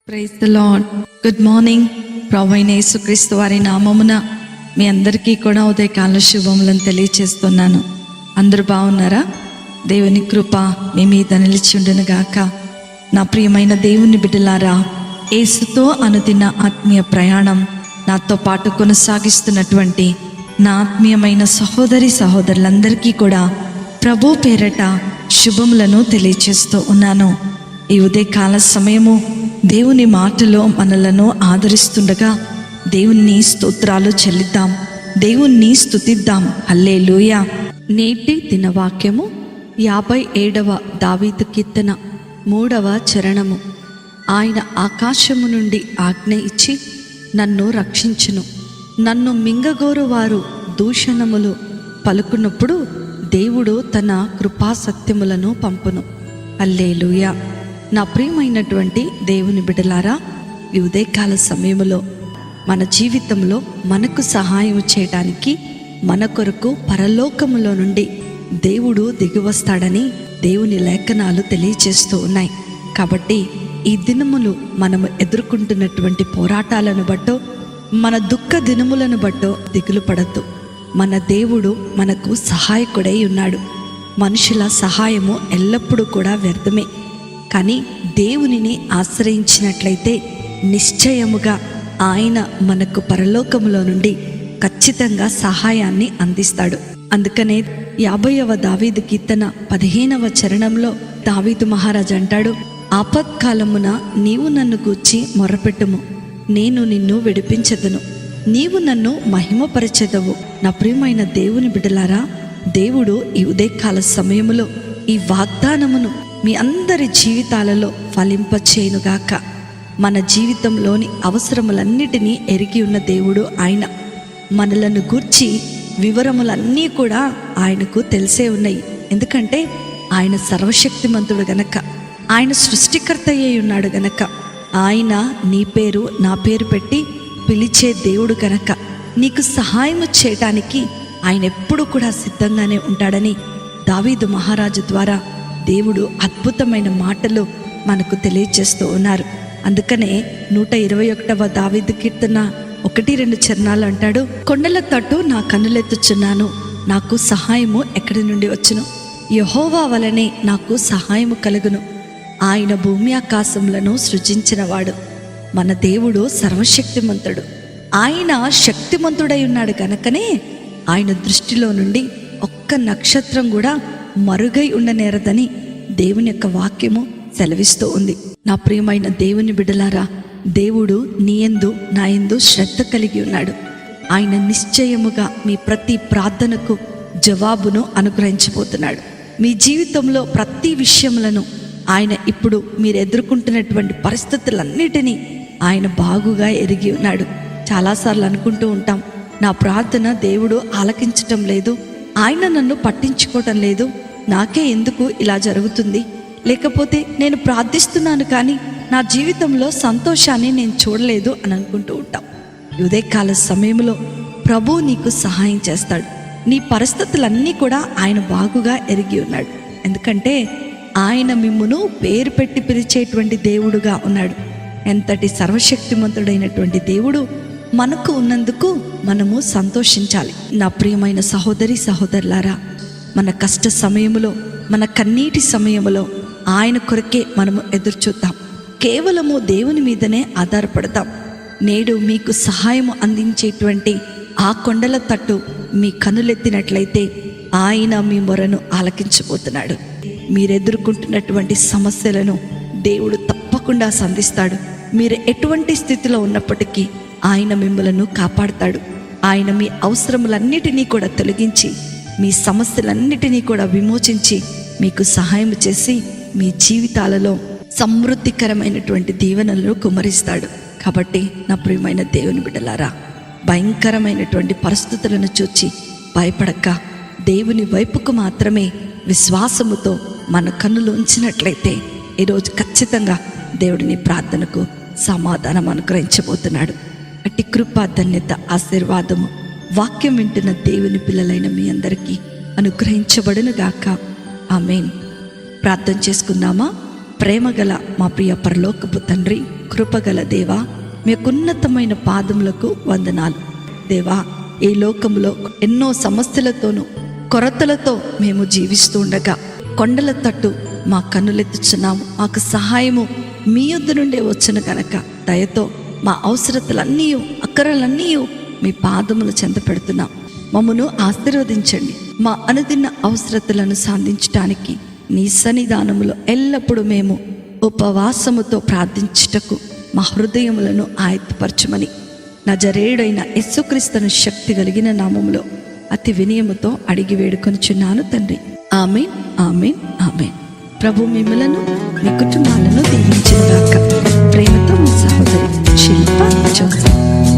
Praise the lord. Good morning. ప్రభువైన యేసుక్రీస్తు వారి నామమున మీ అందరికీ కూడా ఉదయకాల శుభములను తెలియచేస్తున్నాను. అందరూ బాగున్నారా? దేవుని కృప మీ మీద నిలిచి ఉండును గాక. నా ప్రియమైన దేవుని బిడ్డలారా, యేసుతో అనుదిన ఆత్మీయ ప్రయాణం నాతో పాటు కొనసాగిస్తున్నటువంటి నా ఆత్మీయమైన సహోదరి సహోదరులందరికీ కూడా ప్రభు పేరట శుభములను తెలియచేస్తూ ఉన్నాను. ఈ ఉదయకాల సమయము దేవుని మాటలో మనలను ఆదరిస్తుండగా దేవుని స్తోత్రాలు చెల్లిద్దాం, దేవుణ్ణి స్తుతిద్దాం. హల్లెలూయా. నేటి దినవాక్యము 57వ దావీదు కీర్తన 3వ చరణము. ఆయన ఆకాశము నుండి ఆజ్ఞ ఇచ్చి నన్ను రక్షించును. నన్ను మింగగోరు వారు దూషణములు పలుకున్నప్పుడు దేవుడు తన కృపా సత్యములను పంపును. హల్లెలూయా. నా ప్రియమైనటువంటి దేవుని బిడ్డలారా, ఈ ఉదయకాల సమయంలో మన జీవితంలో మనకు సహాయం చేయడానికి మన కొరకు పరలోకములో నుండి దేవుడు దిగివస్తాడని దేవుని లేఖనాలు తెలియచేస్తూ ఉన్నాయి. కాబట్టి ఈ దినములు మనము ఎదుర్కొంటున్నటువంటి పోరాటాలను బట్టో మన దుఃఖ దినములను బట్టో దిగులు పడద్దు. మన దేవుడు మనకు సహాయకుడై ఉన్నాడు. మనుషుల సహాయము ఎల్లప్పుడూ కూడా వ్యర్థమే. కానీ దేవునిని ఆశ్రయించినట్లయితే నిశ్చయముగా ఆయన మనకు పరలోకములో నుండి ఖచ్చితంగా సహాయాన్ని అందిస్తాడు. అందుకనే 50వ దావీదు కీర్తన 15వ చరణంలో దావీదు మహారాజు అంటాడు, ఆపత్కాలమున నీవు నన్ను గూర్చి మొర్రపెట్టుము, నేను నిన్ను విడిపించెదను, నీవు నన్ను మహిమపరచెదవు. నా ప్రియమైన దేవుని బిడ్డలారా, దేవుడు ఈ ఉదయకాల సమయములో ఈ వాగ్దానమును మీ అందరి జీవితాలలో ఫలింపచేయునుగాక. మన జీవితంలోని అవసరములన్నిటినీ ఎరిగి ఉన్న దేవుడు ఆయన. మనలను గూర్చి వివరములన్నీ కూడా ఆయనకు తెలిసే ఉన్నాయి. ఎందుకంటే ఆయన సర్వశక్తిమంతుడు గనక, ఆయన సృష్టికర్త అయి ఉన్నాడు గనక, ఆయన నీ పేరు నా పేరు పెట్టి పిలిచే దేవుడు గనక నీకు సహాయము చేయటానికి ఆయన ఎప్పుడు కూడా సిద్ధంగానే ఉంటాడని దావీదు మహారాజు ద్వారా దేవుడు అద్భుతమైన మాటలు మనకు తెలియజేస్తూ ఉన్నారు. అందుకనే 121వ దావీదు కీర్తన 1-2 చరణాలు అంటాడు, కొండల తట్టు నా కన్నులెత్తుచున్నాను, నాకు సహాయము ఎక్కడి నుండి వచ్చును? యెహోవా వలనే నాకు సహాయము కలుగును. ఆయన భూమి ఆకాశములను సృజించినవాడు. మన దేవుడు సర్వశక్తిమంతుడు. ఆయన శక్తిమంతుడై ఉన్నాడు కనుకనే ఆయన దృష్టిలో నుండి ఒక్క నక్షత్రం కూడా మరుగై ఉండనేరదని దేవుని యొక్క వాక్యము సెలవిస్తూ ఉంది. నా ప్రియమైన దేవుని బిడ్డలారా, దేవుడు నీ యందు నా యందు శ్రద్ధ కలిగి ఉన్నాడు. ఆయన నిశ్చయముగా మీ ప్రతి ప్రార్థనకు జవాబును అనుగ్రహించబోతున్నాడు. మీ జీవితంలో ప్రతి విషయములను ఆయన ఇప్పుడు మీరు ఎదుర్కొంటున్నటువంటి పరిస్థితులన్నిటినీ ఆయన బాగుగా ఎరిగి ఉన్నాడు. చాలాసార్లు అనుకుంటూ ఉంటాం, నా ప్రార్థన దేవుడు ఆలకించటం లేదు, ఆయన నన్ను పట్టించుకోవటం లేదు, నాకే ఎందుకు ఇలా జరుగుతుంది, లేకపోతే నేను ప్రార్థిస్తున్నాను కానీ నా జీవితంలో సంతోషాన్ని నేను చూడలేదు అని అనుకుంటూ ఉంటాం. ఉదయకాల సమయంలో ప్రభు నీకు సహాయం చేస్తాడు. నీ పరిస్థితులన్నీ కూడా ఆయన బాగుగా ఎరిగి ఉన్నాడు. ఎందుకంటే ఆయన మిమ్మును పేరు పెట్టి పిలిచేటువంటి దేవుడుగా ఉన్నాడు. ఎంతటి సర్వశక్తిమంతుడైనటువంటి దేవుడు మనకు ఉన్నందుకు మనము సంతోషించాలి. నా ప్రియమైన సహోదరి సహోదరులారా, మన కష్ట సమయములో, మన కన్నీటి సమయములో ఆయన కొరకే మనము ఎదురు చూద్దాం. కేవలము దేవుని మీదనే ఆధారపడతాం. నేడు మీకు సహాయము అందించేటువంటి ఆ కొండల తట్టు మీ కనులెత్తినట్లయితే ఆయన మీ మొరను ఆలకించబోతున్నాడు. మీరు ఎదుర్కొంటున్నటువంటి సమస్యలను దేవుడు తప్పకుండా సంధిస్తాడు. మీరు ఎటువంటి స్థితిలో ఉన్నప్పటికీ ఆయన మిమ్మలను కాపాడుతాడు. ఆయన మీ అవసరములన్నిటినీ కూడా తొలగించి, మీ సమస్యలన్నిటినీ కూడా విమోచించి మీకు సహాయం చేసి మీ జీవితాలలో సమృద్ధికరమైనటువంటి దీవెనలను కుమ్మరిస్తాడు. కాబట్టి నా ప్రియమైన దేవుని బిడ్డలారా, భయంకరమైనటువంటి పరిస్థితులను చూచి భయపడక దేవుని వైపుకు మాత్రమే విశ్వాసముతో మన కన్నులు ఉంచినట్లయితే ఈరోజు ఖచ్చితంగా దేవుడిని ప్రార్థనకు సమాధానం అనుగ్రహించబోతున్నాడు. అట్టి కృపా ధన్యత ఆశీర్వాదము వాక్యం వింటున్న దేవుని పిల్లలైన మీ అందరికీ అనుగ్రహించబడును గాక. ఆమేన్. ప్రార్థన చేసుకుందామా? ప్రేమగల మా ప్రియ పరలోకపు తండ్రి, కృపగల దేవా, మీకున్నతమైన పాదములకు వందనాలు. దేవా, ఈ లోకంలో ఎన్నో సమస్యలతోనూ కొరతలతో మేము జీవిస్తూ ఉండగా కొండల తట్టు మా కన్నులెత్తుచున్నాము. మాకు సహాయము మీ యొద్ద నుండే వచ్చును కనుక దయతో మా అవసరతలన్నీ, అక్కరలన్నీ మీ పాదములు చెంత పెడుతున్నాం. మమ్మను ఆశీర్వదించండి. మా అనుదిన అవసరతలను సాధించటానికి నీ సన్నిధానములో ఎల్లప్పుడూ మేము ఉపవాసముతో ప్రార్థించుటకు మా హృదయములను ఆయత్తపరచమని నజరేయుడైన యేసుక్రీస్తును శక్తి కలిగిన నామములో అతి వినయముతో అడిగి వేడుకొనుచున్నాను తండ్రి. ఆమేన్, ఆమేన్, ఆమేన్. ప్రభు మిమ్మలను, మీ కుటుంబాలను దీవించుగాక. ప్రేమతో మీ సహోదరి శిల్ప జోసెఫ్.